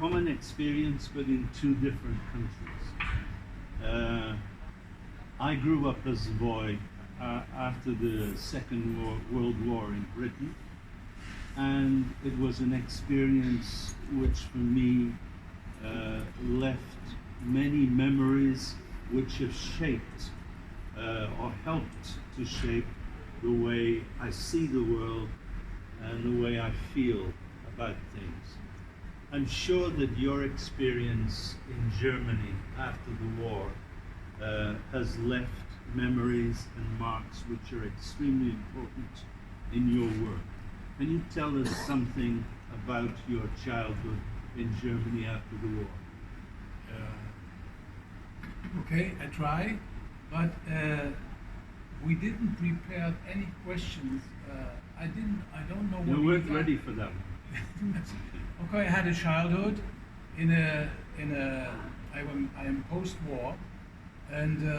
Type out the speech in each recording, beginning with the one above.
common experience, but in two different countries. I grew up as a boy after the Second World War in Britain, and it was an experience which for me left many memories which have shaped or helped to shape the way I see the world and the way I feel about things. I'm sure that your experience in Germany after the war has left memories and marks which are extremely important in your work. Can you tell us something about your childhood in Germany after the war? Okay, I try, but we didn't prepare any questions. I don't know what You weren't ready for that. Okay, I had a childhood I am post-war, and I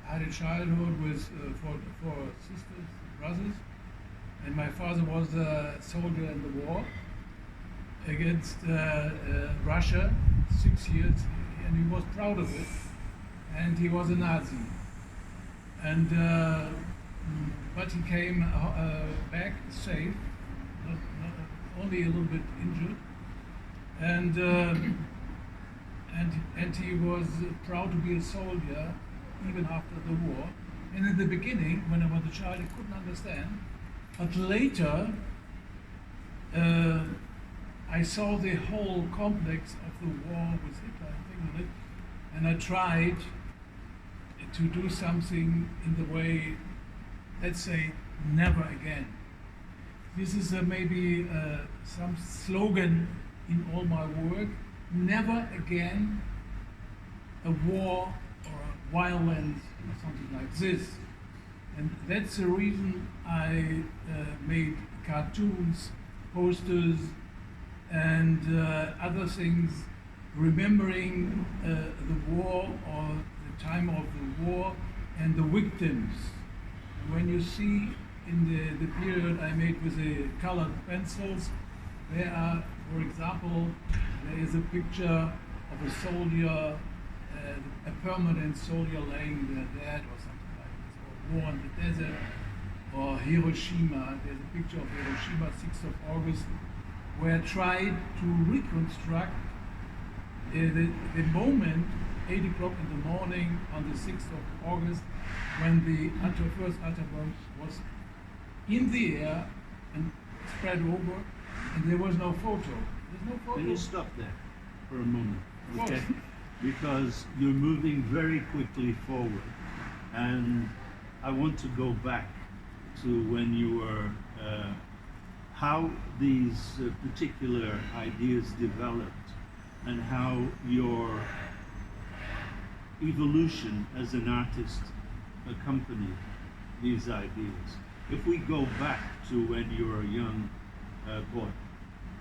had a childhood with four sisters, brothers, and my father was a soldier in the war against Russia, 6 years, and he was proud of it, and he was a Nazi. And but he came back safe, not only a little bit injured, and he was proud to be a soldier even after the war. And in the beginning, when I was a child, I couldn't understand. But later, I saw the whole complex of the war with Hitler and things like that, and I tried to do something in the way, let's say, never again. This is maybe some slogan in all my work: never again a war or a violence or something like this. And that's the reason I made cartoons, posters, and other things, remembering the war or the time of the war and the victims. When you see in the period I made with the colored pencils, there are, for example, there is a picture of a soldier, a permanent soldier laying there dead or something like this, or war in the desert, or Hiroshima. There's a picture of Hiroshima, 6th of August, where I tried to reconstruct the moment, 8 o'clock in the morning on the 6th of August, when the first atom was in the air and spread over, and there was no photo. There's no photo. Can you stop there for a moment? Okay. Because you're moving very quickly forward, and I want to go back to when you were, how these particular ideas developed, and how your evolution as an artist accompanied these ideas. If we go back to when you were a young boy,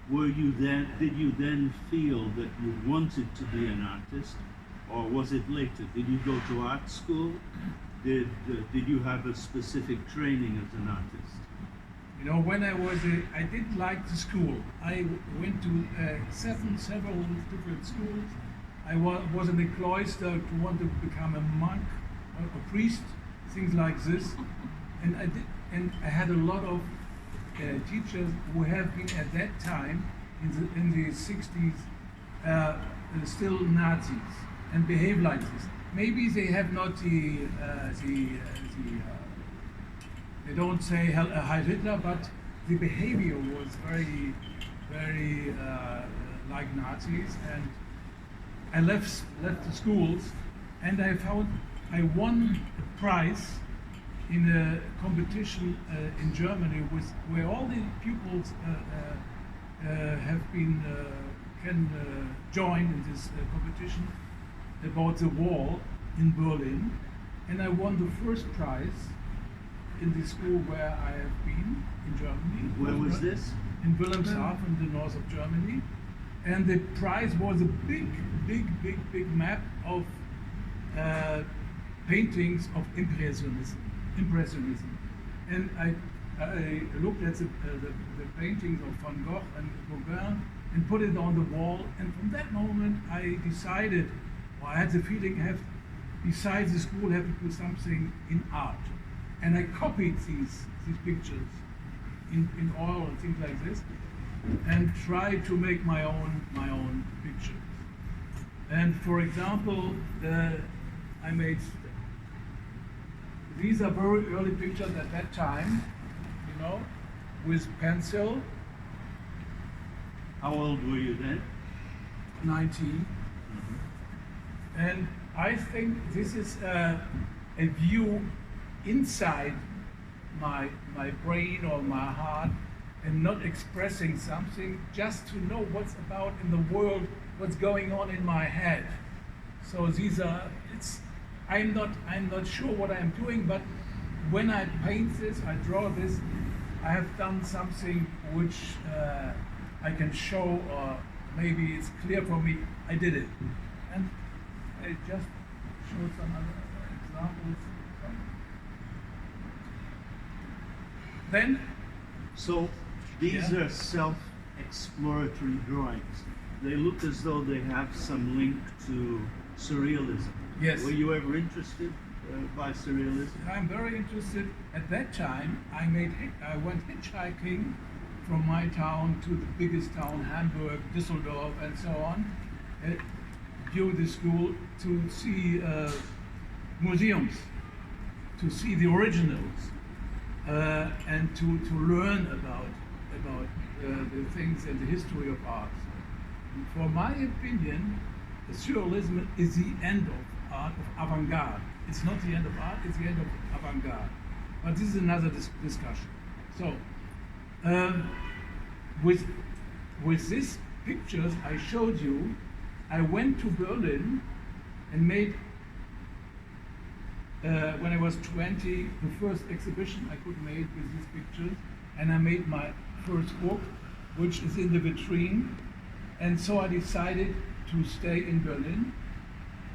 did you then feel that you wanted to be an artist, or was it later? Did you go to art school? Did you have a specific training as an artist? You know, when I didn't like the school. I went to several different schools. I was in the cloister to want to become a monk, a priest, things like this. And I had a lot of teachers who have been at that time in the 60s still Nazis and behave like this. Maybe they have not they don't say Heil Hitler, but the behavior was very, very like Nazis. And I left the schools, and I won a prize in a competition in Germany where all the pupils can join in this competition about the wall in Berlin, and I won the first prize in the school where I have been in Germany. Where was this? In Wilhelmshaven, in the north of Germany, and the prize was a big map of paintings of Impressionism. And I looked at the paintings of Van Gogh and Gauguin and put it on the wall. And from that moment, I decided, or I had the feeling, besides the school, I have to do something in art. And I copied these pictures in oil and things like this, and tried to make my own pictures. And for example, I made, these are very early pictures at that time, you know, with pencil. How old were you then? 19. And I think this is a view inside my brain or my heart, and not expressing something, just to know what's about in the world, what's going on in my head. So these are, I'm not sure what I'm doing, but when I paint this, I draw this, I have done something which I can show, or maybe it's clear for me, I did it. And I just showed some other examples. Then, so these are self-exploratory drawings. They look as though they have some link to surrealism. Yes. Were you ever interested by surrealism? I'm very interested. At that time, I went hitchhiking from my town to the biggest town, Hamburg, Düsseldorf, and so on, during the school, to see museums, to see the originals, and to learn about the things and the history of art. And for my opinion, surrealism is the end of art, of avant-garde. It's not the end of art, it's the end of avant-garde. But this is another discussion. So, with these pictures I showed you, I went to Berlin and made, when I was 20, the first exhibition I could make with these pictures, and I made my first book, which is in the vitrine. And so I decided to stay in Berlin.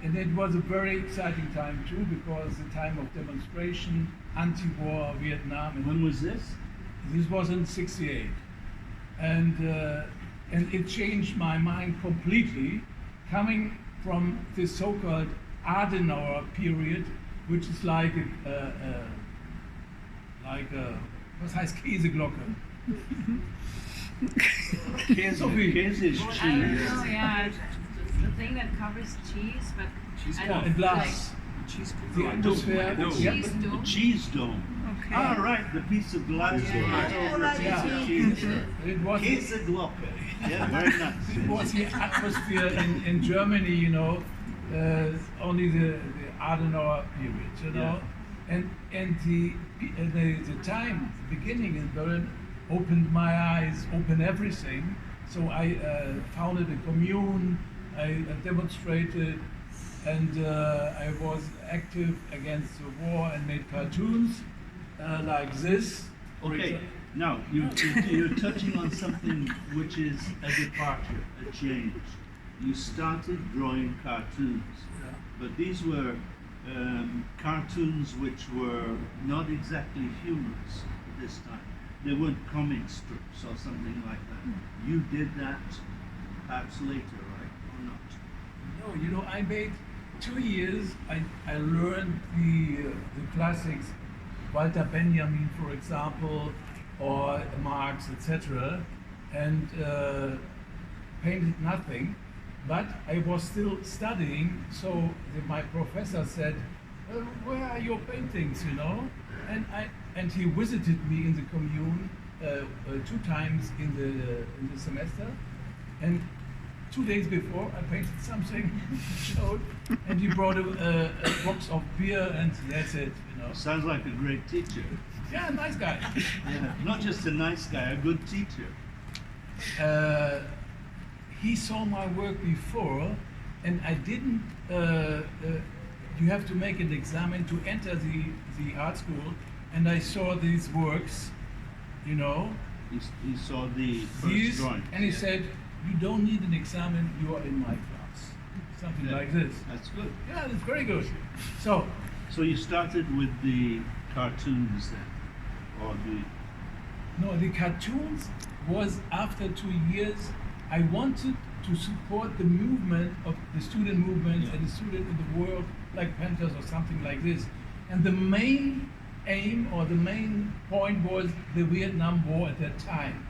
And it was a very exciting time too, because the time of demonstration, anti-war, Vietnam. When was this? This was in '68. And it changed my mind completely, coming from this so-called Adenauer period, which is like a was heißt Käseglocke? Käse is I don't cheese. know, yeah. The thing that covers cheese, but I don't And glass. The atmosphere. like Yeah. cheese The dome. cheese dome. Okay. Ah, right, the piece of glass. Yeah. Cheese. It was Käseglocke. Yeah, very nice. it was the atmosphere in Germany, you know, only the Adenauer period, you know, and the time, the beginning in Berlin, opened my eyes, opened everything. So I founded a commune, I demonstrated, and I was active against the war and made cartoons like this. for Okay, example. now you're touching on something which is a departure, a change. You started drawing cartoons, Yeah. but these were cartoons which were not exactly humorous this time. They weren't comic strips or something like that. You did that perhaps later, right? Or not? No, you know, I made 2 years. I learned the classics, Walter Benjamin, for example, or Marx, etc., and painted nothing. But I was still studying, so my professor said, "Where are your paintings?" You know, and he visited me in the commune 2 times in the semester, and 2 days before I painted something, showed, and he brought a box of beer, and that's it. You know. Sounds like a great teacher. Yeah, nice guy. Yeah, not just a nice guy, a good teacher. He saw my work before, and I didn't. You have to make an examen to enter the art school, and I saw these works, you know. He saw the first drawing. And he said, "You don't need an examen. You are in my class." Something Yeah, like this. That's good. Yeah, that's very good. So So you started with the cartoons then, or the No, the cartoons was after 2 years. I wanted to support the movement of the student movement and the student in the world, like Panthers or something like this. And the main aim or the main point was the Vietnam War at that time.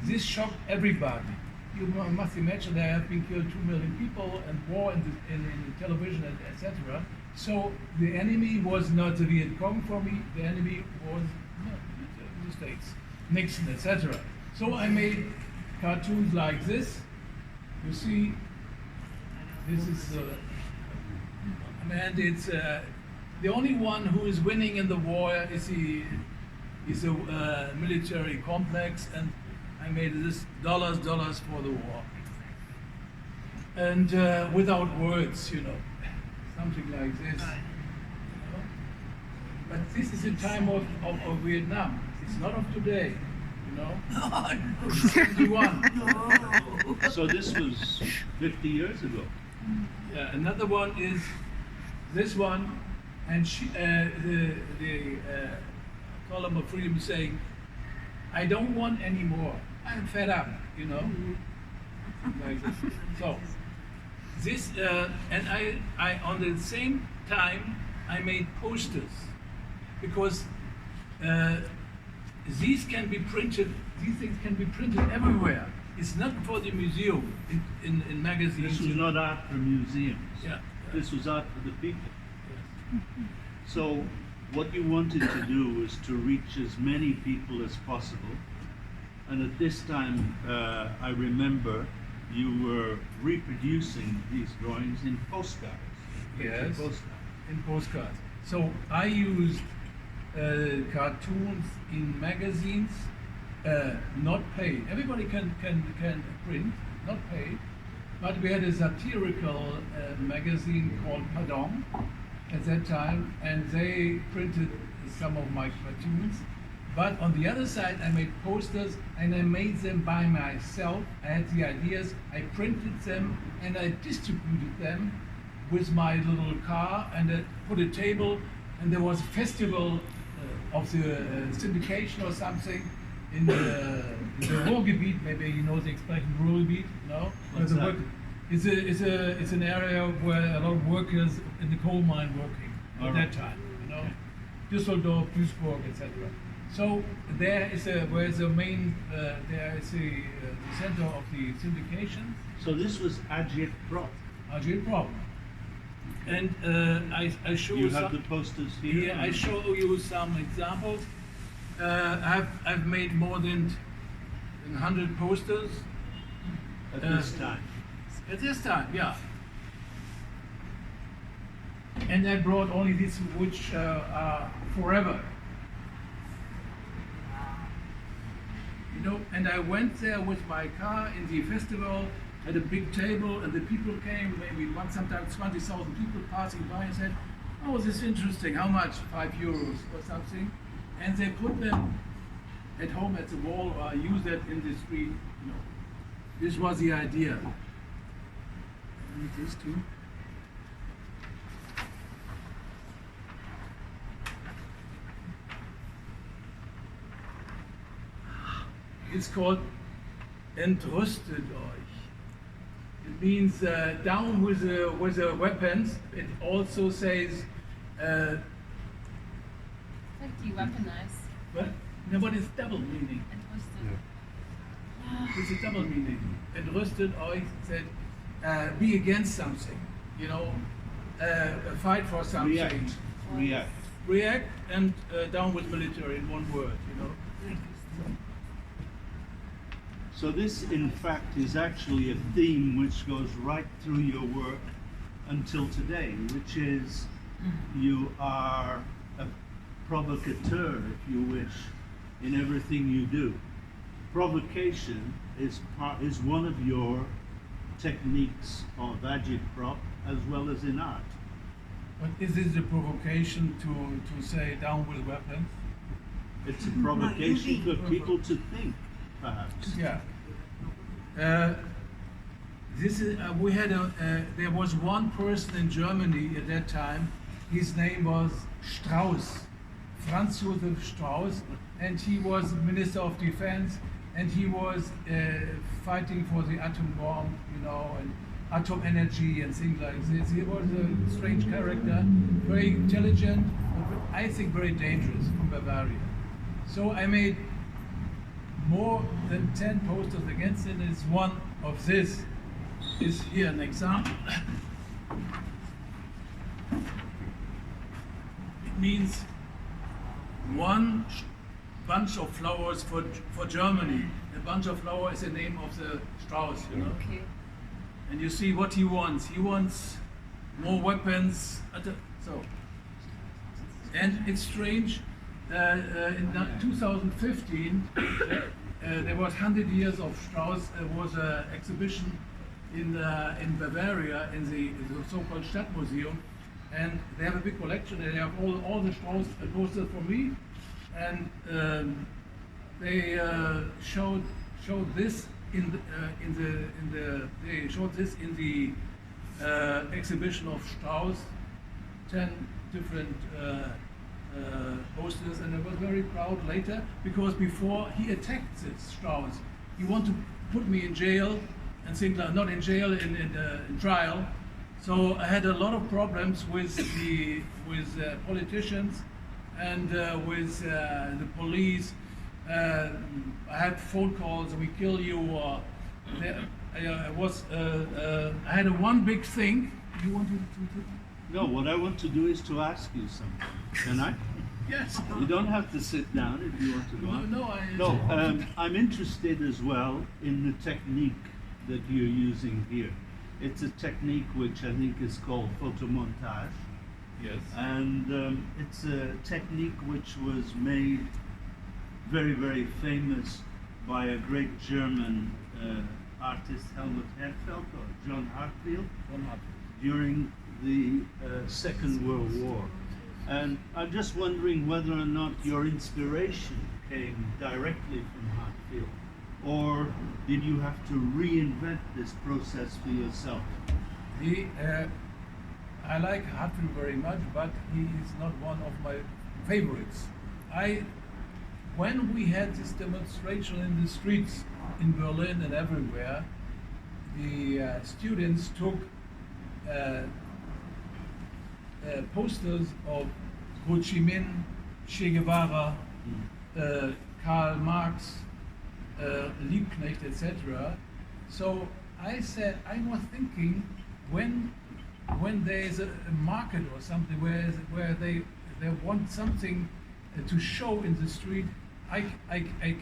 This shocked everybody. You must imagine there have been killed 2 million people and war in the television, etc. So the enemy was not the Viet Cong for me. The enemy was the States, Nixon, etc. So I made cartoons like this. You see, this is, and it's the only one who is winning in the war is a military complex, and I made this dollars for the war, and without words, something like this. But this is the time of Vietnam. It's not of today. It's 71. So this was 50 years ago. Another one is this one, and the column of freedom is saying, "I don't want any more. I'm fed up." Like this. So this, and I on the same time I made posters because. These can be printed. These things can be printed everywhere. It's not for the museum in magazines. This was not art for museums. Yeah. This was art for the people. Yes. So what you wanted to do was to reach as many people as possible. And at this time, I remember you were reproducing these drawings in postcards. Yes. In postcards. So I used cartoons in magazines, not paid. Everybody can print, not paid. But we had a satirical magazine called Pardon at that time, and they printed some of my cartoons. But on the other side, I made posters, and I made them by myself. I had the ideas, I printed them, and I distributed them with my little car, and I put a table, and there was a festival of the syndication or something in the Ruhrgebiet. Maybe you know the expression Ruhrgebiet, no? What's that? It's an area where a lot of workers in the coal mine working at that time, Düsseldorf, Duisburg, etc. So there is where the main there is the center of the syndication. So this was agitprop. Agitprop. And I show You some, have the posters here? Yeah, I show you some examples. I've made more than 100 posters. At this time? At this time, yeah. And I brought only these which are forever. And I went there with my car in the festival, had a big table, and the people came, maybe sometimes 20,000 people passing by, and said, "Oh, this is interesting. How much? €5 or something?" And they put them at home at the wall, or use that in the street. This was the idea. And this too. It's called "Entrüstet euch." It means down with the weapons. It also says. Like de-weaponize. But no, but it's double meaning. Entrüstet. It's a double meaning. Entrüstet euch said, be against something. Fight for something. React and down with military in one word. So this, in fact, is actually a theme which goes right through your work until today, which is you are a provocateur, if you wish, in everything you do. Provocation is one of your techniques of agitprop as well as in art. But is this a provocation to say down with weapons? It's a provocation for people to think, perhaps. Yeah. This is we had there was one person in Germany at that time. His name was Strauss, Franz Josef Strauss, and he was Minister of Defense, and he was fighting for the atom bomb, you know, and atom energy and things like this. He was a strange character, very intelligent, but I think very dangerous from Bavaria. So I made more than 10 posters against it. It's one of this is here an example. It means one bunch of flowers for Germany. A bunch of flowers is the name of the Strauss, you know. Okay. And you see what he wants. He wants more weapons. So, and it's strange. In 2015, there was 100 years of Strauss. There was an exhibition in Bavaria in the so-called Stadtmuseum, and they have a big collection. They have all the Strauss posters for me, and they showed this in the exhibition of Strauss, 10 different posters, and I was very proud later because before he attacked this Strauss, he wanted to put me in jail and things like not in jail in trial. So I had a lot of problems with politicians and with the police. I had phone calls, we kill you, or I had one big thing. You want to? No, what I want to do is to ask you something. Can I? Yes. You don't have to sit down if you want to go on. No, I'm interested as well in the technique that you're using here. It's a technique which I think is called photomontage. Yes. And it's a technique which was made very, very famous by a great German artist, Helmut Herfeld or John Hartfield, during the Second World War. And I'm just wondering whether or not your inspiration came directly from Hartfield, or did you have to reinvent this process for yourself? I like Hartfield very much, but he is not one of my favorites. When we had this demonstration in the streets in Berlin and everywhere, the students took posters of Ho Chi Minh, Che Guevara, Karl Marx, Liebknecht, etc. So I was thinking, when there is a market or something where they want something to show in the street, I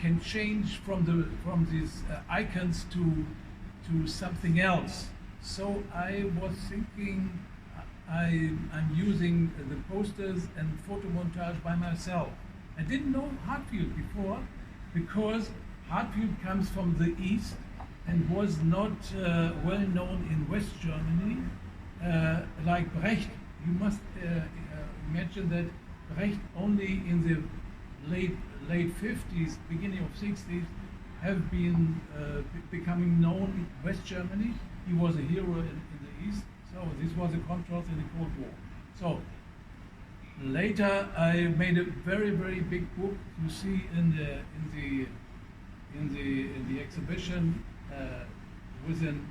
can change from these icons to something else. So I was thinking I'm using the posters and photo montage by myself. I didn't know Hartfield before because Hartfield comes from the east and was not well known in West Germany like Brecht. You must imagine that Brecht only in the late 50s, beginning of 60s, have been becoming known in West Germany. He was a hero in the east. So this was a contrast in the Cold War. So later I made a very, very big book. You see in the exhibition with an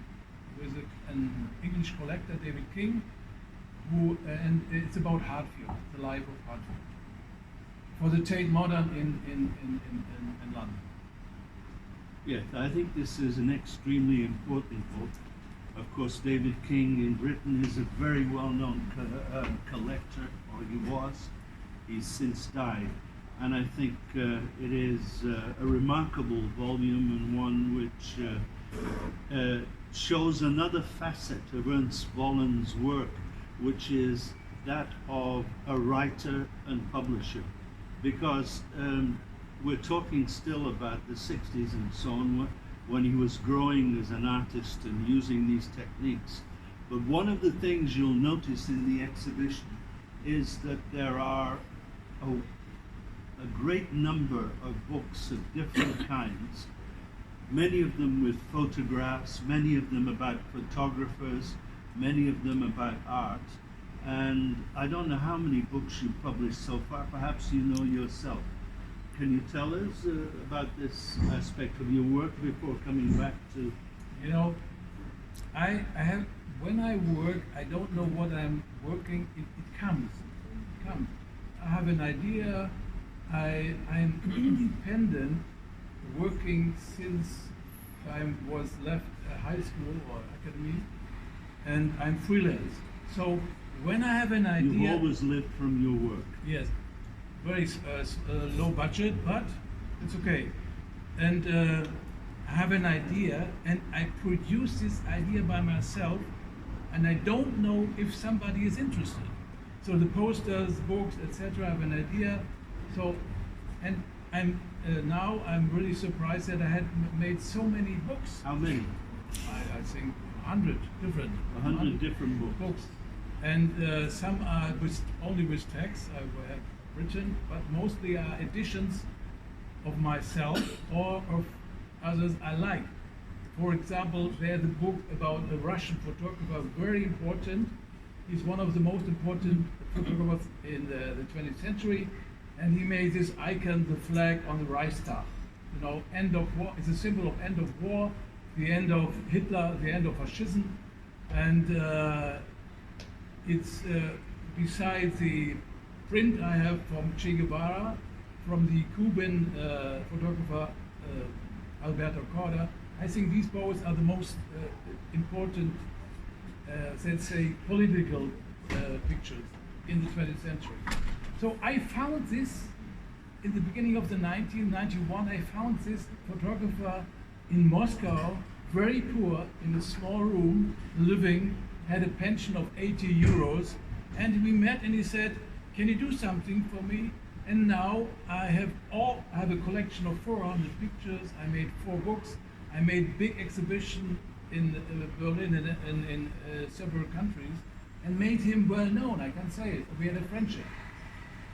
English collector, David King, and it's about Hartfield, the life of Hartfield, for the Tate Modern in London. Yes, I think this is an extremely important book. Of course, David King in Britain is a very well-known collector, or he was. He's since died. And I think it is a remarkable volume and one which shows another facet of Ernst Volland's work, which is that of a writer and publisher. Because we're talking still about the 60s and so on, when he was growing as an artist and using these techniques. But one of the things you'll notice in the exhibition is that there are a great number of books of different kinds, many of them with photographs, many of them about photographers, many of them about art. And I don't know how many books you've published so far. Perhaps you know yourself. Can you tell us about this aspect of your work before coming back to? You know, I have, when I work, I don't know what I'm working, it comes. It comes. I have an idea, I'm independent, working since I was left high school or academy, and I'm freelance. So when I have an idea... You've always lived from your work. Yes, very low budget, but it's okay. And I have an idea, and I produce this idea by myself, and I don't know if somebody is interested. So the posters, books, etc. I have an idea. So, and I'm now I'm really surprised that I had made so many books. How many? I think 100 different. 100 different books. And some are only with text I have written, but mostly are editions of myself or of others I like. For example, there's a book about a Russian photographer, very important. He's one of the most important photographers in the 20th century, and he made this icon, the flag on the Reichstag. You know, end of war. It's a symbol of end of war, the end of Hitler, the end of fascism, and it's besides the print I have from Che Guevara, from the Cuban photographer Alberto Corda. I think these both are the most important, let's say, political pictures in the 20th century. So I found this in the beginning of the 1991. I found this photographer in Moscow, very poor, in a small room, living, had a pension of 80 euros, and we met and he said, "Can you do something for me?" And now I have a collection of 400 pictures. I made 4 books. I made big exhibition in Berlin and in several countries, and made him well known. I can say it. We had a friendship.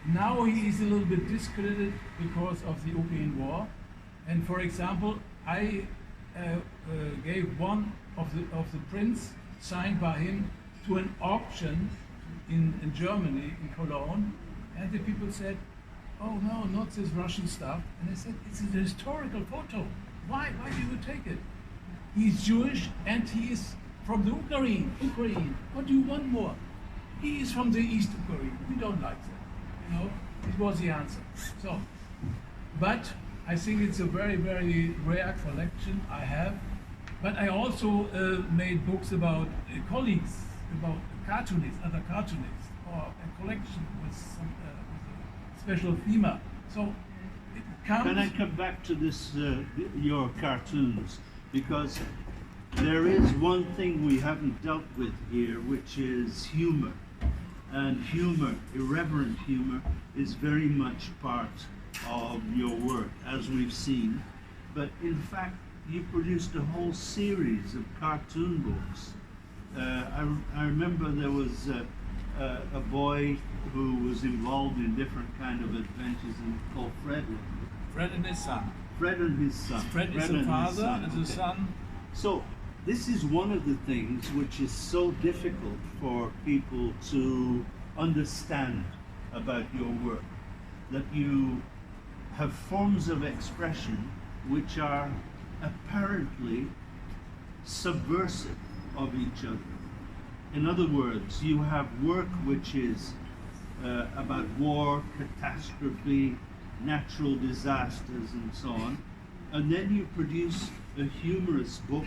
Now he is a little bit discredited because of the Ukraine war. And for example, I gave one of the prints signed by him to an auction in Germany, in Cologne, and the people said, "Oh no, not this Russian stuff." And I said, "It's a historical photo. Why do you take it? He's Jewish and he is from the Ukraine. What do you want more? He is from the East Ukraine. We don't like that." You know, it was the answer. So, but I think it's a very, very rare collection I have. But I also made books about colleagues, about cartoonists, other cartoonists, or a collection with some with a special theme. So it comes. Can I come back to this, your cartoons? Because there is one thing we haven't dealt with here, which is humor. And humor, irreverent humor, is very much part of your work, as we've seen. But in fact, you produced a whole series of cartoon books. I remember there was a boy who was involved in different kind of adventures called Fred. Fred and his son. Fred and his son. Fred is the father and the son. So this is one of the things which is so difficult for people to understand about your work, that you have forms of expression which are apparently subversive of each other. In other words, you have work which is about war, catastrophe, natural disasters, and so on, and then you produce a humorous book,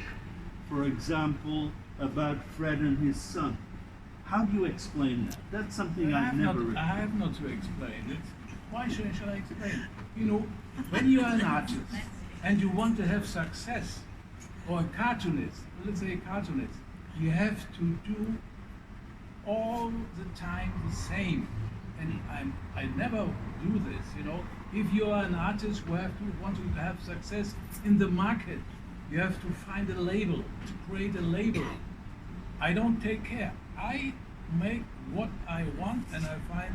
for example, about Fred and his son. How do you explain that? That's something I've never written. I have not to explain it. Why should I explain? You know, when you are an artist and you want to have success, or a cartoonist, let's say a cartoonist, you have to do all the time the same. And I never do this, you know. If you are an artist who want to have success in the market, you have to find a label, to create a label. I don't take care. I make what I want, and I find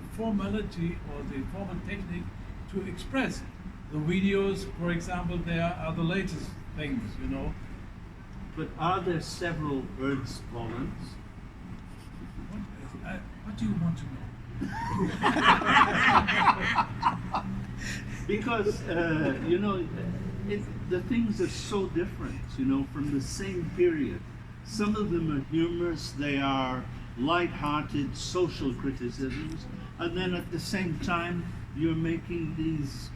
the formality or the formal technique to express it. The videos, for example, there are the latest things, you know. But are there several Ernst Vollands? What do you want to know? Because the things are so different, from the same period. Some of them are humorous, they are light-hearted social criticisms, and then at the same time you're making these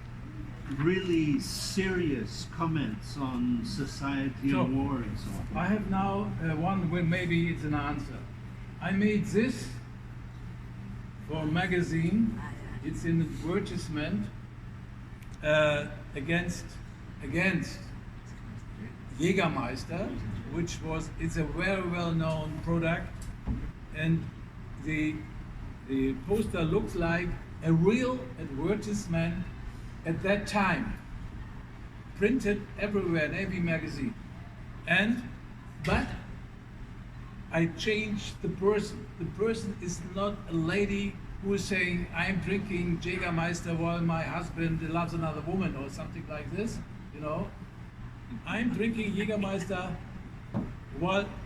really serious comments on society So, and war and so on. I have now one where maybe it's an answer. I made this for a magazine. It's in advertisement against Jägermeister, it's a very well-known product, and the poster looks like a real advertisement at that time, printed everywhere in every magazine. But I changed the person. The person is not a lady who is saying, I'm drinking Jägermeister while my husband loves another woman or something like this, I'm drinking Jägermeister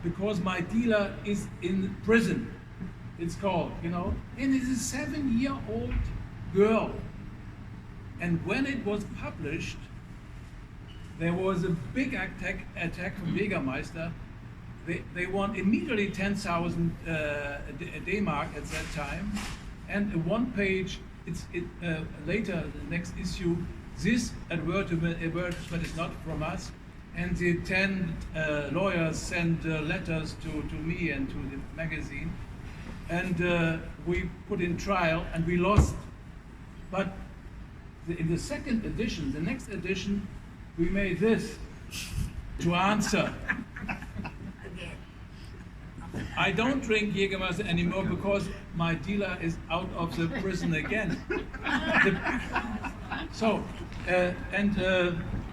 because my dealer is in prison, it's called, and it's a 7-year-old girl. And when it was published, there was a big attack from Jägermeister. They won immediately 10,000 D-Mark at that time. And one page, later, the next issue, this advertisement is not from us. And the 10 lawyers sent letters to me and to the magazine. And we put in trial and we lost. But in the second edition, the next edition, we made this to answer. I don't drink Jägermeister anymore because my dealer is out of the prison again.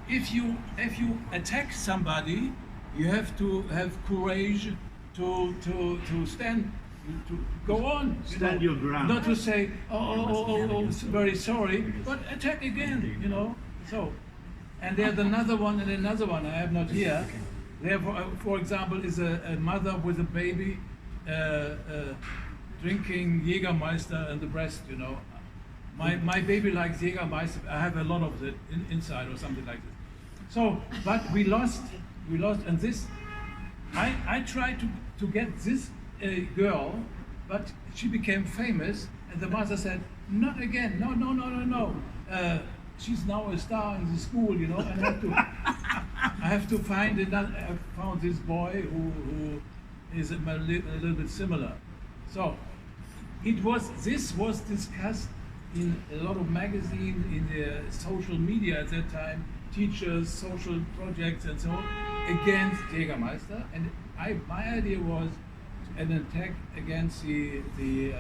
If you attack somebody, you have to have courage to stand. To go on, Stand your ground. Not to say, oh, very sorry, but attack again, So, and there's another one and another one I have not here. There, for example, is a mother with a baby drinking Jägermeister in the breast, My baby likes Jägermeister. I have a lot of it inside or something like this. So, but we lost, and this, I tried to get this girl, but she became famous, and the mother said, not again, no. She's now a star in the school, and I have to find another. I found this boy who is a little bit similar. So this was discussed in a lot of magazines, in the social media at that time, teachers, social projects, and so on, against Jägermeister. And my idea was an attack against the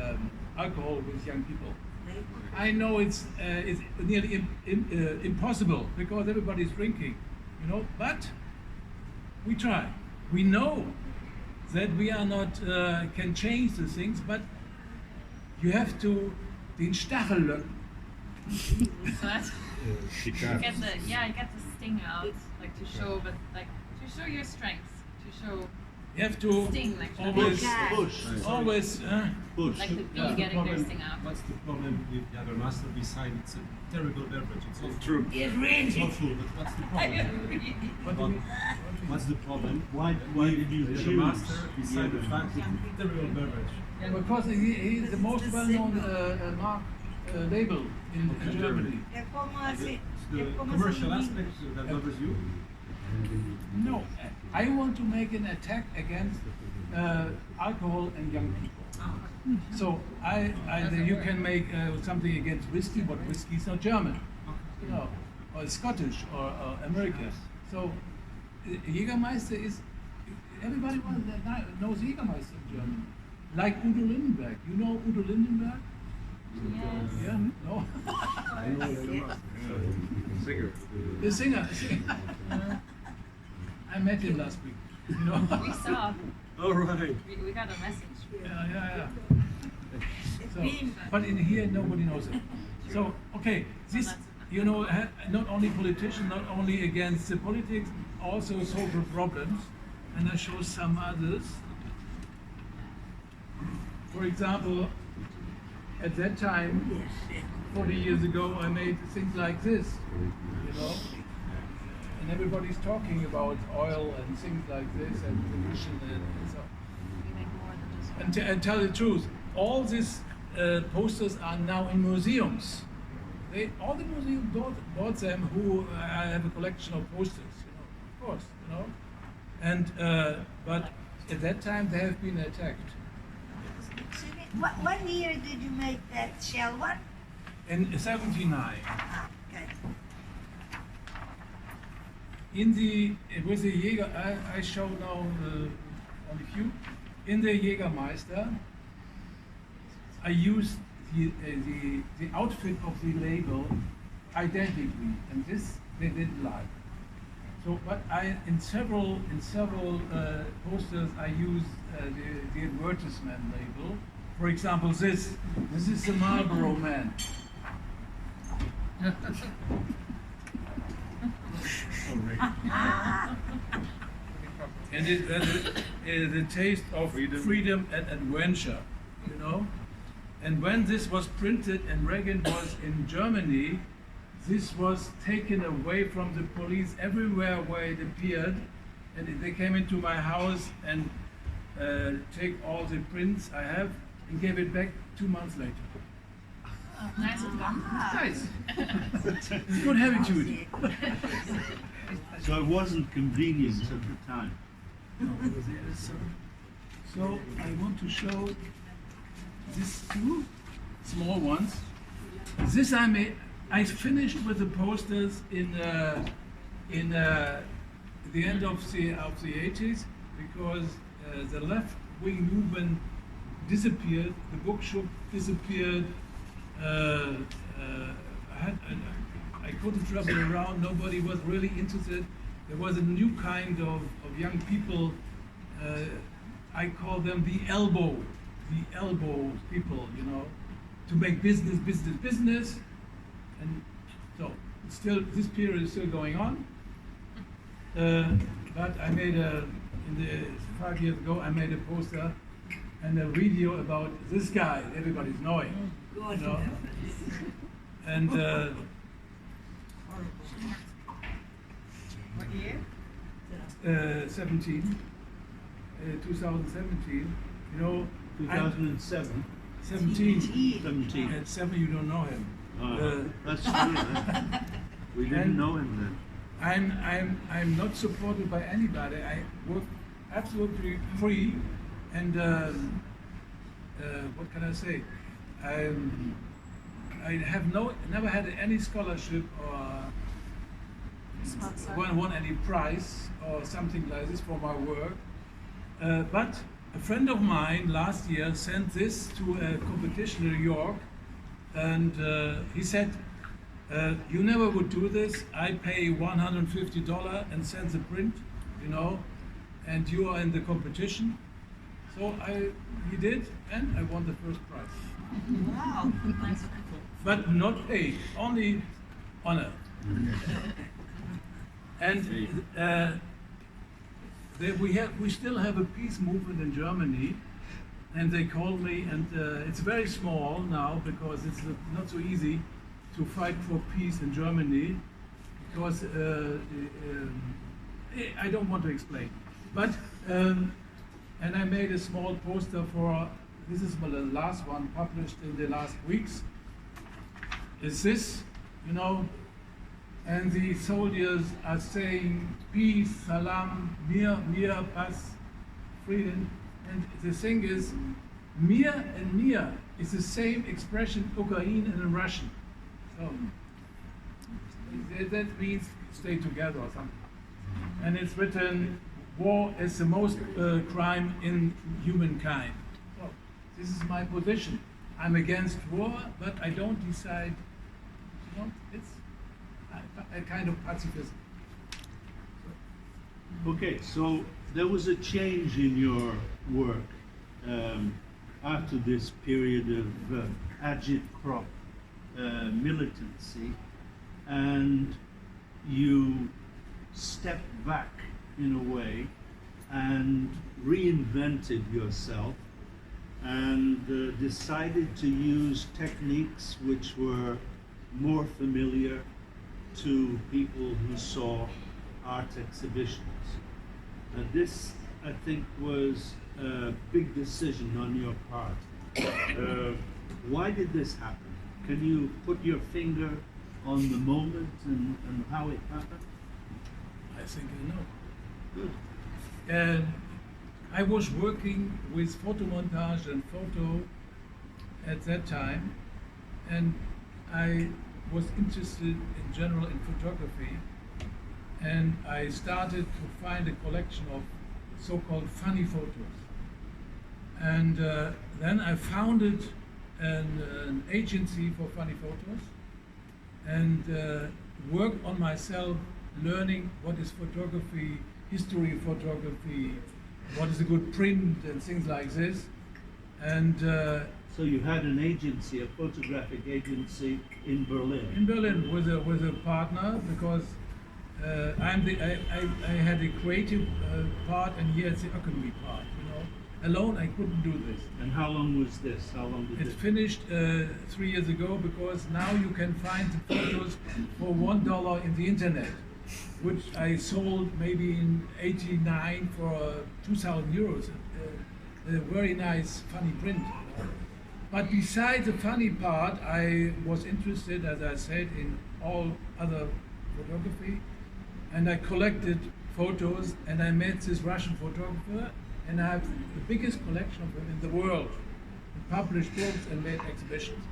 alcohol with young people. I know it's nearly impossible because everybody's drinking, but we try. We know that we are not can change the things, but you have to den Stachel löschen. So that's you get the sting out, like to show, but like to show your strengths, to show. You have to sting, like always Push. like the bee getting their sting out. What's the problem with Jägermeister besides it's a terrible beverage? It's all True. It's all true, but what's the problem? What's the problem? Why did you choose Jägermeister beside the fact that it's a terrible beverage? Because he is the most well-known label in Germany. It's the commercial aspect that bothers you? No, I want to make an attack against alcohol and young people. So you can make something against whiskey, but whiskey is not German, or Scottish or American. So Jägermeister is, everybody knows Jägermeister in German. Like Udo Lindenberg. You know Udo Lindenberg? Yes. Yeah, no? I know Jägermeister. Singer. The singer. I met him last week. We saw. All right. We got a message. Yeah. So, but in here nobody knows it. So okay, this not only politicians, not only against the politics, also social problems, and I show some others. for example, at that time, 40 years ago, I made things like this, you know, and everybody's talking about oil and things like this and pollution and so. You make more than just And tell the truth, all these posters are now in museums. All the museums bought them who have a collection of posters, you know, of course, you know. And but at that time they have been attacked. What year did you make that shell one? In '79, Ah, okay. with the Jäger, I show now on a few. In the Jägermeister, I used the outfit of the label identically, and this they didn't like. So, but in several posters I use the advertisement label. For example, this is the Marlboro Man. And the taste of freedom and adventure, you know. And when this was printed and Reagan was in Germany, this was taken away from the police everywhere where it appeared, and they came into my house and take all the prints I have and gave it back 2 months later. Oh, nice of them. Nice. It's good attitude. So it wasn't convenient at the time. No, so I want to show these two small ones. This I finished with the posters in the end of the 80s because the left-wing movement disappeared, the bookshop disappeared. I couldn't travel around. Nobody was really interested. There was a new kind of young people. I call them the elbow people. You know, to make business. And so still, this period is still going on. But I made 5 years ago, I made a poster and a video about this guy. Everybody's knowing, Good. you know. And What year? 2017, you know. 2007, 17. 17. At 7, you don't know him. That's true. We didn't And- know him then. I'm not supported by anybody. I work absolutely free, and what can I say? I have never had any scholarship or won any prize or something like this for my work. But a friend of mine last year sent this to a competition in New York, and he said, you never would do this. I pay $150 and send the print, you know, and you are in the competition. So he did, and I won the first prize. Wow. Nice. But not paid, only honor. And we still have a peace movement in Germany, and they called me, and it's very small now because it's not so easy to fight for peace in Germany, because I don't want to explain. But and I made a small poster for, this is the last one published in the last weeks. Is this, you know, and the soldiers are saying peace, salam, mir, paz, freedom. And the thing is, mir and mir is the same expression Ukraine and in Russian. So that means stay together or something. And it's written, war is the most crime in humankind. So this is my position. I'm against war, but I don't decide. You know, it's a kind of pacifism. Okay, so there was a change in your work after this period of agit-prop militancy, and you stepped back in a way and reinvented yourself and decided to use techniques which were more familiar to people who saw art exhibitions. This, I think, was a big decision on your part. Why did this happen? Can you put your finger on the moment and how it happened? I think I know. Good. And I was working with photomontage and photo at that time, and I was interested in general in photography, and I started to find a collection of so-called funny photos. And then I founded an agency for funny photos and worked on myself, learning what is photography, history of photography, what is a good print and things like this. And So you had an agency, a photographic agency in Berlin. in Berlin with a partner, because I had a creative part and he had the economy part. Alone I couldn't do this. And how long was this? How long did It it? finished 3 years ago, because now you can find the photos for $1 in the internet, which I sold maybe in '89 for 2,000 euros. A very nice, funny print. But besides the funny part, I was interested, as I said, in all other photography, and I collected photos, and I met this Russian photographer, and I have the biggest collection of them in the world. He published books and made exhibitions.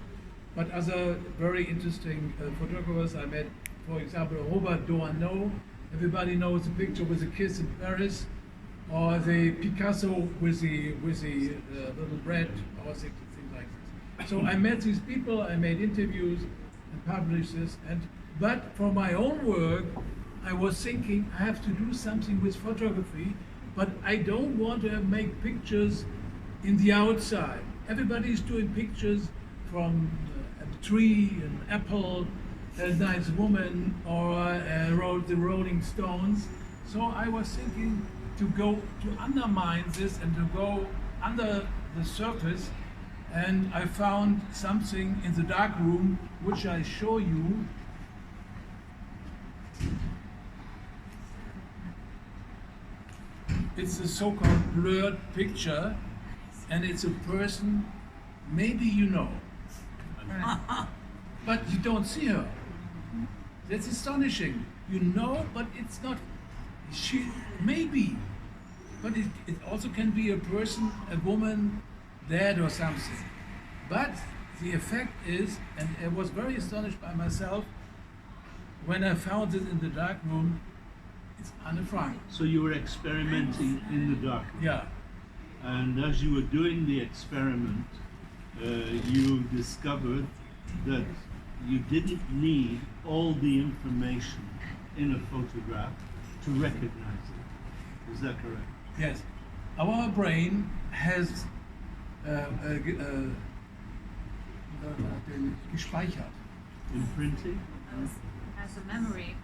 But other very interesting photographers I met, for example, Robert Doisneau. Everybody knows the picture with the kiss in Paris, or the Picasso with the little bread, or things like this. So I met these people, I made interviews and published this. But for my own work, I was thinking I have to do something with photography, but I don't want to make pictures in the outside. Everybody's doing pictures from a tree, an apple, a nice woman, or the Rolling Stones. So I was thinking to go to undermine this and to go under the surface, and I found something in the dark room which I show you. It's a so-called blurred picture, and it's a person maybe you know, but you don't see her. That's astonishing. You know, but it's not. She maybe, but it also can be a person, a woman, dead or something. But the effect is, and I was very astonished by myself when I found it in the dark room. It's Anne Frank. So you were experimenting in the dark room. Yeah. And as you were doing the experiment, you discovered that you didn't need all the information in a photograph to recognize it. Is that correct? Yes. Our brain has gespeichert. Imprinting? Has a memory.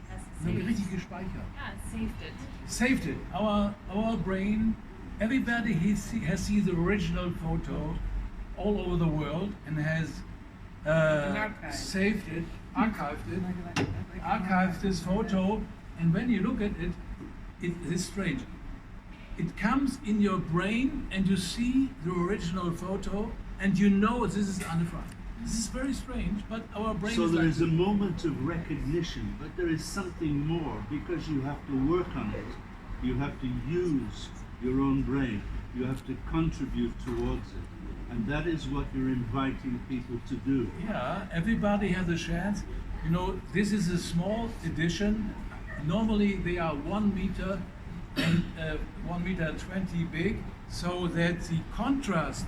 Has Richtig gespeichert. Yeah, it saved it. Saved it. Our brain, everybody has seen the original photo all over the world and has saved it, archived this photo, and when you look at it, it is strange. It comes in your brain and you see the original photo and you know this is Anne Frank. This is very strange, but our brain So is there like is a moment of recognition, but there is something more, because you have to work on it. You have to use your own brain. You have to contribute towards it. And that is what you're inviting people to do. Yeah, everybody has a chance. You know, this is a small edition. Normally they are 1 meter and 1 meter 20 big, so that the contrast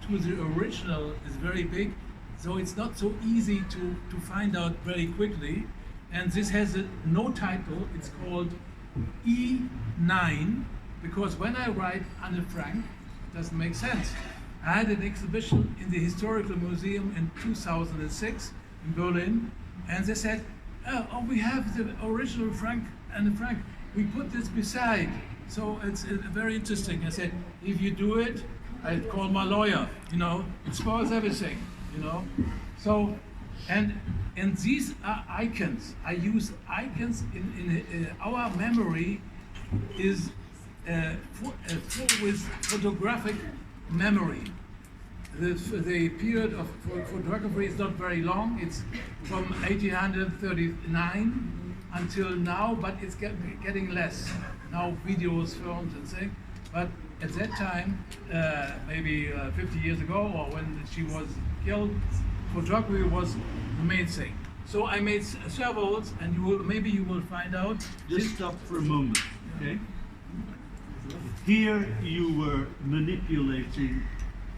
to the original is very big. So it's not so easy to find out very quickly. And this has no title. It's called E9, because when I write Anne Frank, it doesn't make sense. I had an exhibition in the Historical Museum in 2006 in Berlin, and they said, oh, we have the original Anne Frank. We put this beside. So it's very interesting. I said, if you do it, I call my lawyer, you know, it spoils everything, you know. So, and these are icons. I use icons in our memory is full with photographic memory. The period of photography is not very long. It's from 1839 until now, but it's getting less. Now videos, films and things. But at that time, maybe 50 years ago, or when she was killed, photography was the main thing. So I made several, and maybe you will find out. Just stop for a moment, okay? Here you were manipulating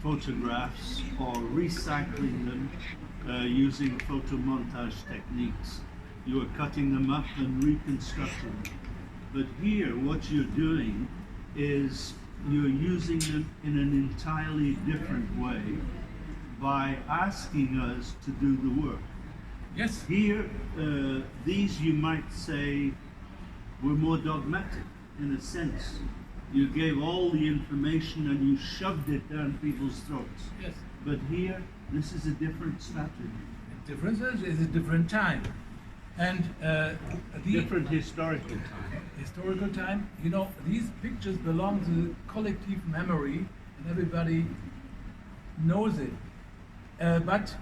photographs or recycling them using photo montage techniques. You were cutting them up and reconstructing them. But here what you're doing is you're using them in an entirely different way by asking us to do the work. Yes. Here, these you might say were more dogmatic in a sense. You gave all the information and you shoved it down people's throats. Yes. But here, this is a different strategy. The difference is a different time. And the Different historical time. historical time, you know, these pictures belong to the collective memory and everybody knows it. But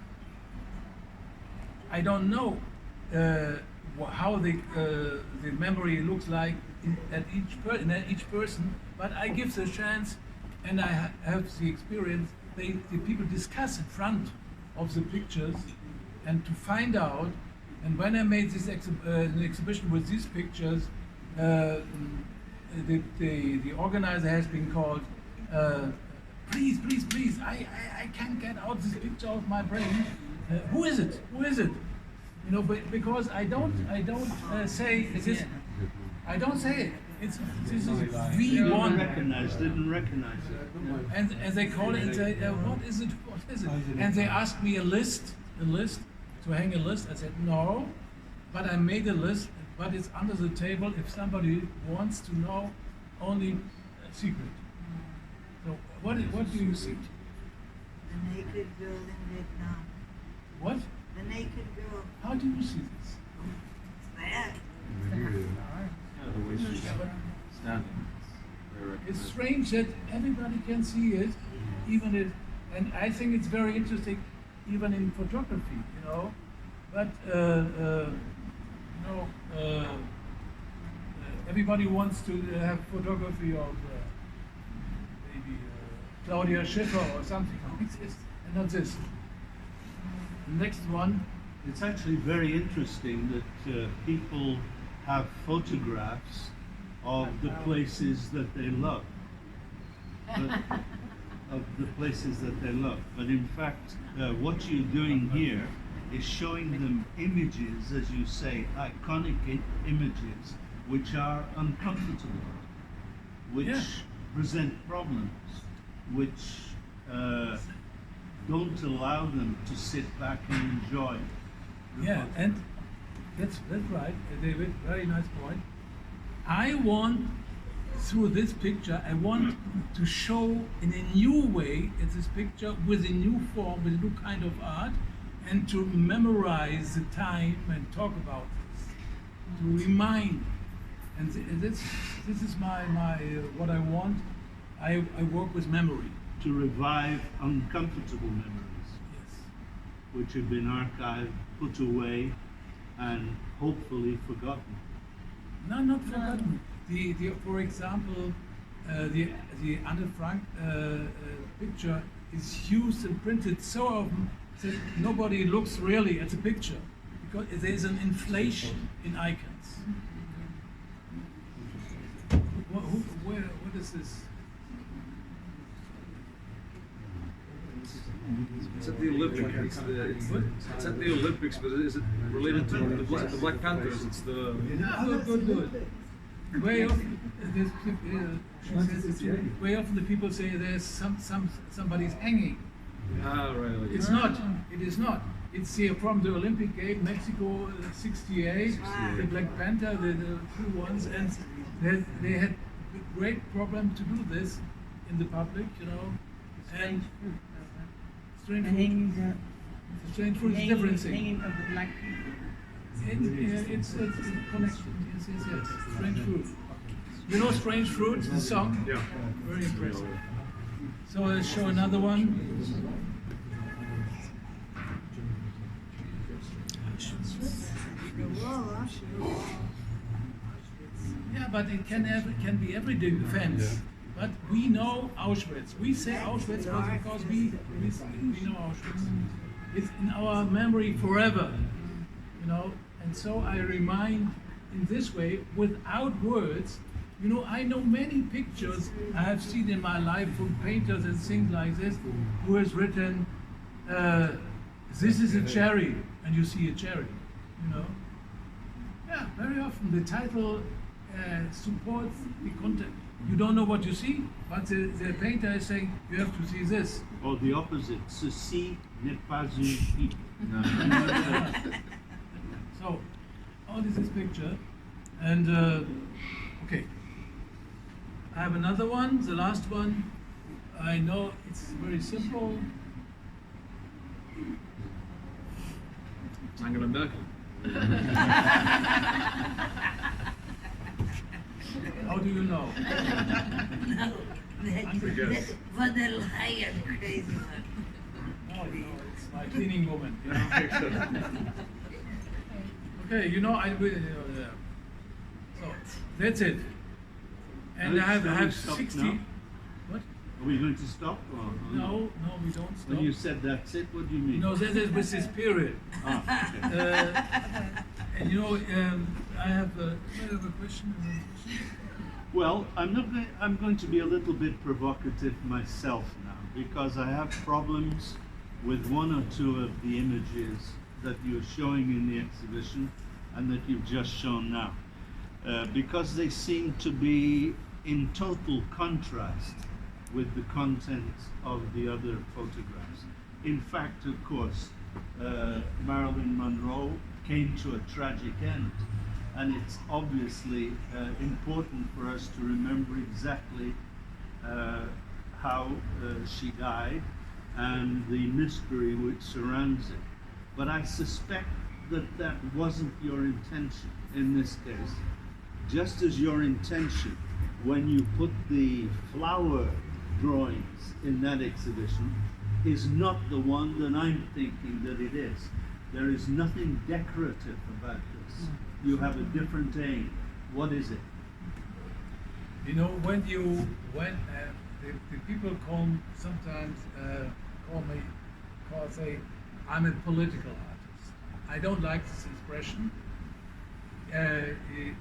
I don't know how the memory looks like in each person, but I give the chance and I have the experience. The people discuss in front of the pictures and to find out. And when I made this an exhibition with these pictures, the organizer has been called. Please, please, please! I can't get out this picture of my brain. Who is it? Who is it? You know, because I don't say this. I don't say it. This is V1. Didn't recognize it. And they call it and say, what is it? What is it? And they asked me a list, to hang a list. I said no, but I made a list, but it's under the table if somebody wants to know, only a secret. So what do you see? The naked girl in Vietnam. What? The naked girl. How do you see this? That. It's strange that everybody can see it, even it, and I think it's very interesting, even in photography, you know. But everybody wants to have photography of maybe Claudia Schiffer or something like this, and not this. The next one. It's actually very interesting that people have photographs of the places that they love. But in fact, what you're doing here is showing them images, as you say, iconic images, which are uncomfortable, which present problems, which don't allow them to sit back and enjoy. Yeah, and that's right, David. Very nice point. I want, through this picture, I want to show in a new way this picture with a new form, with a new kind of art, and to memorize the time and talk about this, to remind. And this is my what I want. I work with memory. To revive uncomfortable memories, Yes. which have been archived, put away, and hopefully forgotten. No, not forgotten. For example, the Anne Frank picture is used and printed so often that nobody looks really at the picture because there is an inflation in icons. What is this? It's at the Olympics. It's at the Olympics, but is it related to the Black Panthers? It's the. Good. Very often, very often the people say there's somebody's hanging. Ah, right. Like It's not. It is not. It's here from the Olympic Game, Mexico '68, the Black Panther, the two ones, and they had a great problem to do this in the public, you know. And fruit. strange The fruit. hanging, The strange fruit is a different thing. hanging of the black people. It's connection. Yes. Strange fruit. You know Strange Fruit, the song? Yeah. Very impressive. So let's show another one. Yeah, but it can be every defense. But we know Auschwitz. We say Auschwitz because we know Auschwitz. It's in our memory forever, you know. And so I remind in this way, without words. You know, I know many pictures I have seen in my life from painters and things like this, who has written, "This is a cherry," and you see a cherry, you know. Yeah, very often the title supports the content. You don't know what you see, but the painter is saying, you have to see this. Or the opposite, ceci n'est pas une pipe. So, all this is picture, and okay. I have another one, the last one. I know it's very simple. Angela Merkel. How do you know? No, guess. von der Leyen, crazy one. No, it's my cleaning woman. You know? Okay, you know, I will. So that's it. And I have Stop 60. now? What? Are we going to stop? Or No, we don't stop. When you said that's it, what do you mean? No, that is with this period. Ah, okay. And you know, I have a question. Well, I'm going to be a little bit provocative myself now because I have problems with one or two of the images that you're showing in the exhibition and that you've just shown now, because they seem to be in total contrast with the content of the other photographs. In fact, of course, Marilyn Monroe came to a tragic end, and it's obviously important for us to remember exactly how she died and the mystery which surrounds it. But I suspect that that wasn't your intention in this case. Just as your intention when you put the flower drawings in that exhibition is not the one that I'm thinking that it is. There is nothing decorative about this. You have a different aim. What is it? You know, when the people sometimes say, I'm a political artist. I don't like this expression.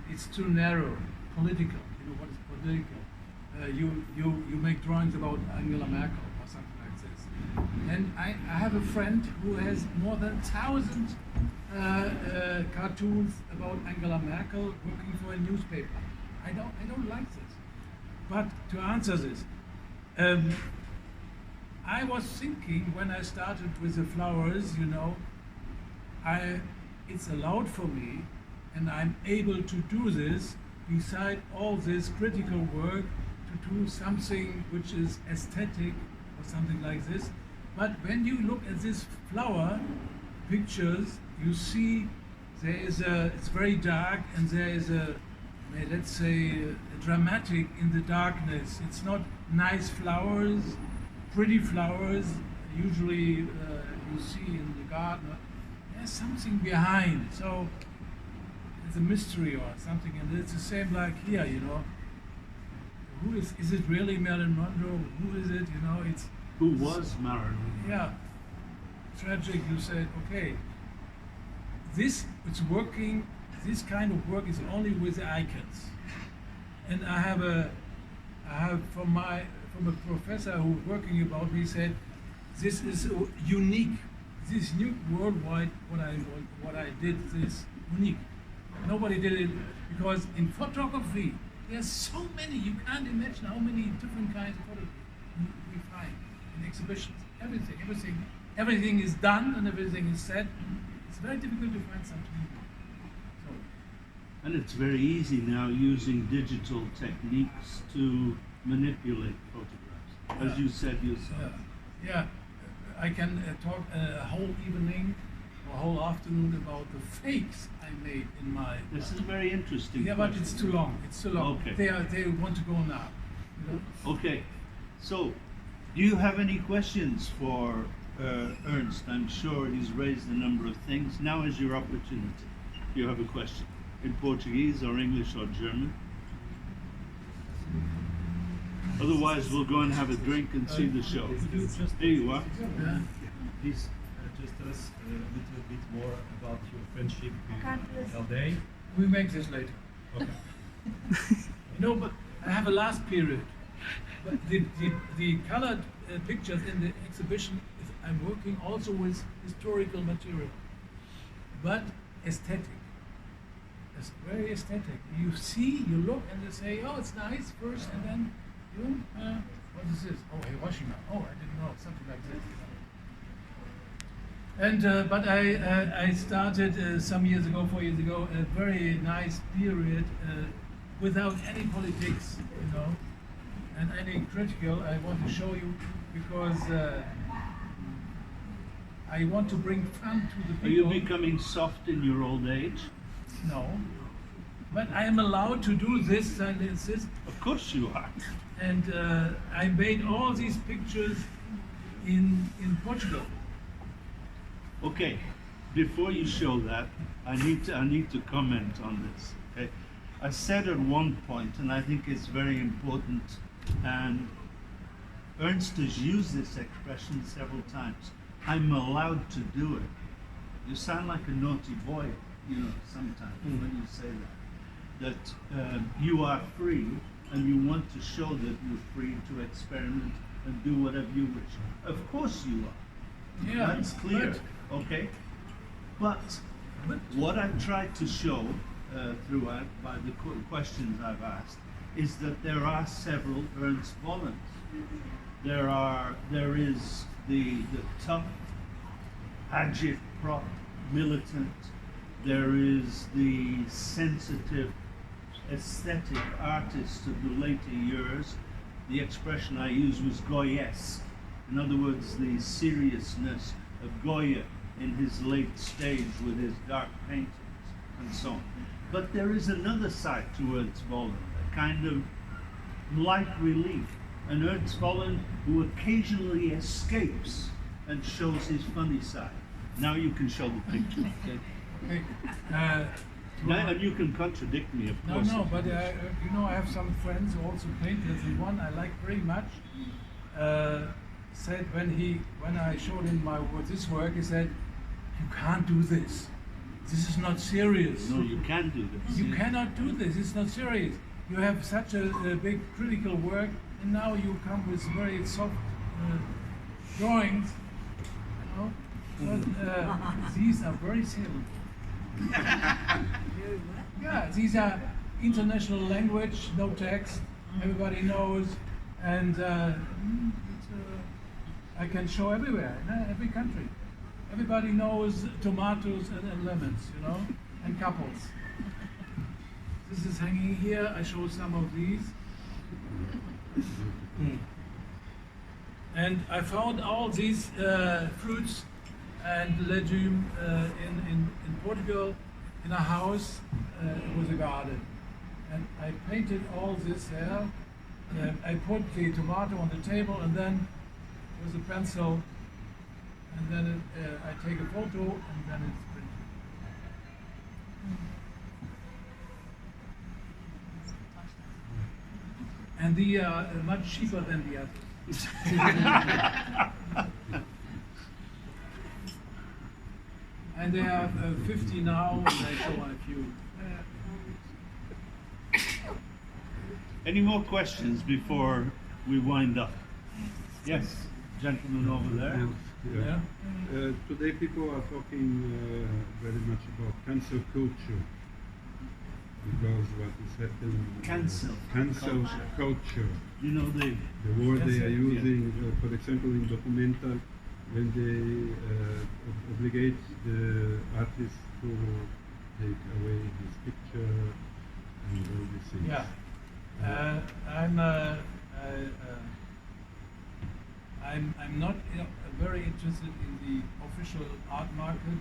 It's too narrow. Political. You know what is political? You make drawings about Angela Merkel or something like this. And I have a friend who has more than 1,000 cartoons about Angela Merkel working for a newspaper. I don't like this. But to answer this, I was thinking when I started with the flowers, you know, it's allowed for me, and I'm able to do this beside all this critical work, to do something which is aesthetic or something like this. But when you look at this flower pictures, you see it's very dark, and there is let's say, dramatic in the darkness. It's not nice flowers, pretty flowers, usually you see in the garden. There's something behind. So it's a mystery or something, and it's the same like here, you know. Who is it really Marilyn Monroe? Who is it? You know, Who was Marilyn? Yeah, tragic. You said, okay, it's working. This kind of work is only with the icons. And I have from a professor who was working about me said, this is unique. This is new worldwide. What I did is unique. Nobody did it, because in photography there's so many. You can't imagine how many different kinds of photography we find in exhibitions. Everything is done and everything is said. It's very difficult to find something new. And it's very easy now using digital techniques to manipulate photographs. as you said yourself. Yeah, I can talk a whole evening or a whole afternoon about the fakes I made in my. This is very interesting. Yeah, but it's too long. It's too long. Okay. They want to go now. You know? Okay, so do you have any questions for Ernst? I'm sure he's raised a number of things. Now is your opportunity. You have a question in Portuguese or English or German? Otherwise, we'll go and have a drink and see the show. Could you just Here you are. please just tell us a little bit more about your friendship with Alday? We make this later. Okay. No, but I have a last period. But the colored pictures in the exhibition, I'm working also with historical material, but aesthetic. It's very aesthetic. You see, you look, and they say, "Oh, it's nice," first, and then you, what is this? Oh, Hiroshima. Oh, I didn't know something like this. And but I started some years ago, 4 years ago, a very nice period without any politics, you know, and any critical. I want to show you because I want to bring fun to the Are you people. becoming soft in your old age? No, but I am allowed to do this and insist. Of course you are. And I made all these pictures in Portugal. Okay, before you show that, I need to comment on this. Okay, I said at one point, and I think it's very important, and Ernst has used this expression several times. I'm allowed to do it. You sound like a naughty boy, you know, sometimes when you say that. That you are free, and you want to show that you're free to experiment and do whatever you wish. Of course you are. Yeah, That's clear. Okay, but what I've tried to show throughout by the questions I've asked is that there are several Ernst Vollands. There is the tough, agit-prop, militant. There is the sensitive, aesthetic artist of the later years. The expression I used was Goyesque. In other words, the seriousness of Goya in his late stage with his dark paintings and so on. But there is another side to Ernst Volland, a kind of light relief, an Ernst Volland who occasionally escapes and shows his funny side. Now you can show the picture. Okay? Okay. Now, and you can contradict me, of No, course. no, but you know, I have some friends who also painters, and one I like very much said when I showed him this work, he said, "You can't do this. This is not serious. No, you can do this. You cannot do this. It's not serious. You have such a big critical work, and now you come with very soft drawings. You know? But these are very serious. Yeah, these are international language, no text. Everybody knows, and I can show everywhere, in every country. Everybody knows tomatoes and lemons, you know, and couples. This is hanging here. I show some of these. And I found all these fruits and legumes in Portugal in a house with a garden. And I painted all this there. I put the tomato on the table, and then with a pencil, and then I take a photo, and then it's printed. And they are much cheaper than the others. And they are 50 now, and I show a few. Any more questions before we wind up? Yes, gentleman over there. Yeah. Today people are talking very much about cancel culture because what is happening. Cancel culture. You know the word they are Cancel, using, for example, in Documenta, when they obligate the artist to take away his picture and all these things. Yeah. I'm not very interested in the official art market.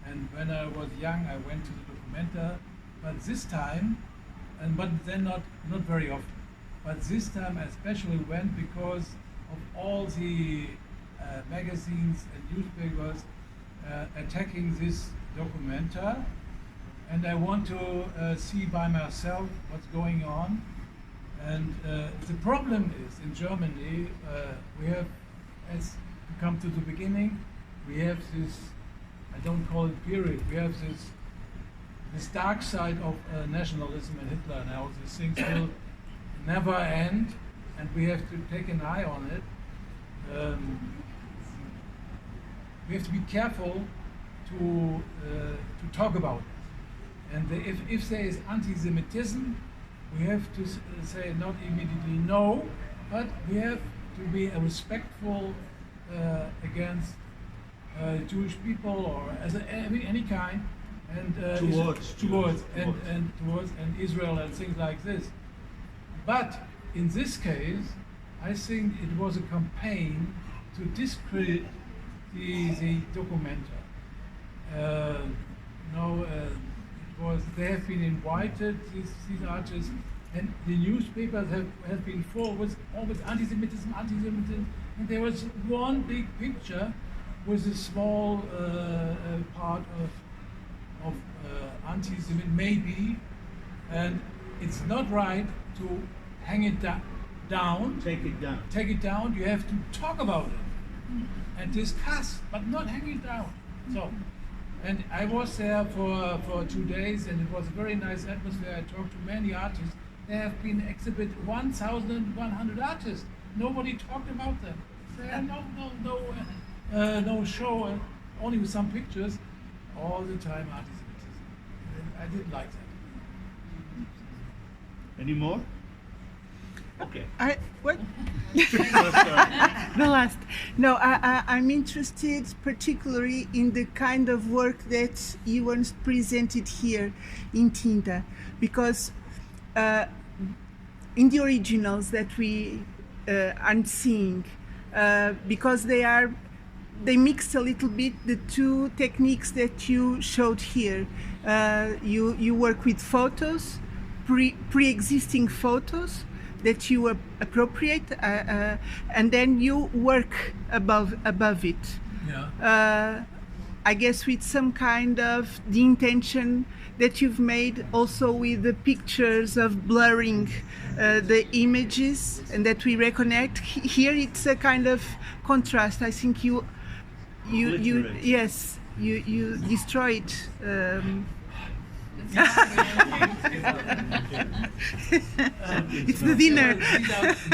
And when I was young, I went to the Documenta, but this time, but then not very often. But this time I especially went because of all the magazines and newspapers attacking this Documenta, and I want to see by myself what's going on. And the problem is, in Germany, we have, as to come to the beginning, we have this, I don't call it period, we have this dark side of nationalism and Hitler now. These things will never end, and we have to take an eye on it. We have to be careful to talk about it. And if there is anti-Semitism, we have to say not immediately no, but we have to be respectful against Jewish people or as any kind, and towards Israel and things like this. But in this case, I think it was a campaign to discredit the Documenta. They have been invited, these artists, and the newspapers have been full with always anti-Semitism, and there was one big picture with a small part of anti-Semitism, maybe, and it's not right to hang it down. Take it down. Take it down. You have to talk about it and discuss, but not hang it down. So. And I was there for 2 days, and it was a very nice atmosphere. I talked to many artists. There have been exhibited 1,100 artists. Nobody talked about them. There are no show, only with some pictures. All the time anti-Semitism. I didn't like that. Any more? Okay. What? The last. No, I'm interested particularly in the kind of work that Ernst presented here in Tinta, because in the originals that we aren't seeing, because they mix a little bit the two techniques that you showed here. You work with photos, pre-existing photos that you appropriate, and then you work above it. Yeah. I guess with some kind of the intention that you've made also with the pictures of blurring the images, and that we reconnect. Here it's a kind of contrast. I think you destroy it. It's the dinner.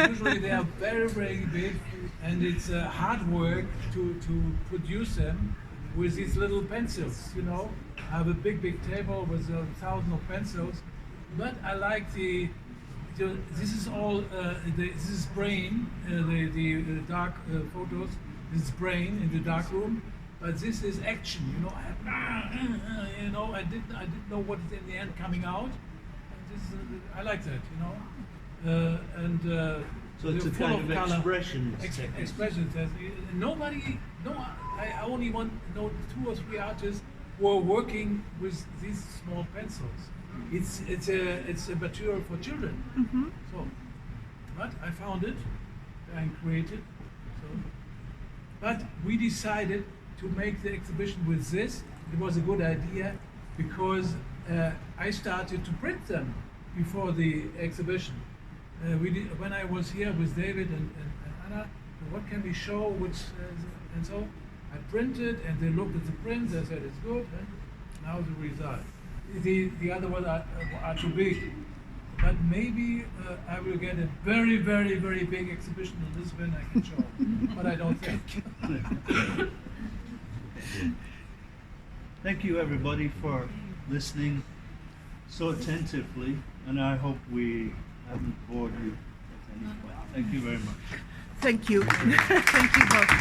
Usually they are very, very big, and it's hard work to produce them with these little pencils. You know, I have a big table with 1,000 of pencils, but I like this is all. This is brain. The dark photos. This is brain in the dark room. But this is action, you know. I didn't know what is in the end coming out. I like that, you know. So it's a kind of expression. Expression. I only know 2 or 3 artists who are working with these small pencils. It's a material for children. Mm-hmm. So, but I found it and created. So, but we decided to make the exhibition with this. It was a good idea because I started to print them before the exhibition. When I was here with David and Anna, what can we show? And so I printed, and they looked at the prints. I said it's good, and now the result. The other ones are too big, but maybe I will get a very, very, very big exhibition in Lisbon. I can show, but I don't think. Thank you, everybody, for listening so attentively, and I hope we haven't bored you at any point. Thank you very much. Thank you. Thank you both.